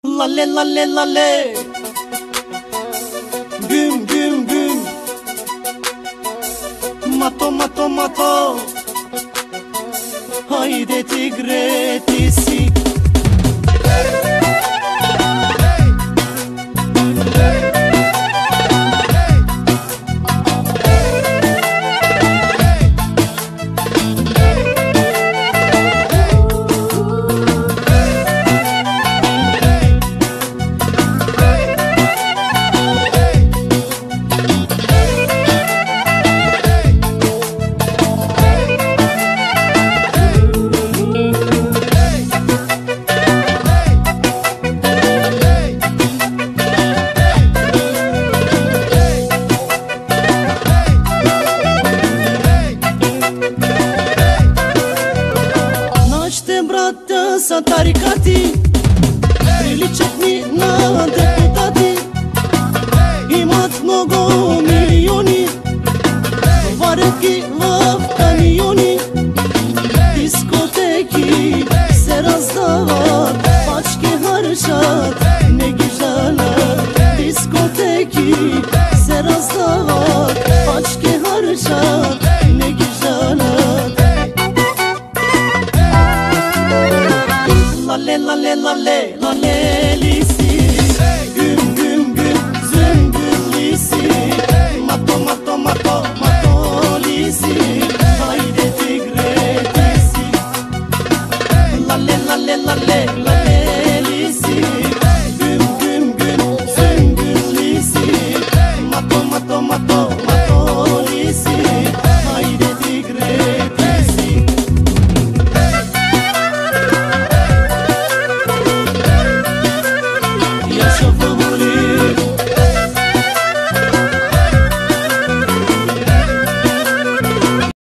Lale lale lale, güm güm güm, mato mato mato, haide tigre tisik. Sa tarikati priličet mi na deputati. Imat mnogo milioni, varetki v kamioni, diskoteki se razdavat, pačke harčat, ne gižalat. Diskoteki se razdavat, pačke harčat, ne gižalat. Lale lale lale lale lis.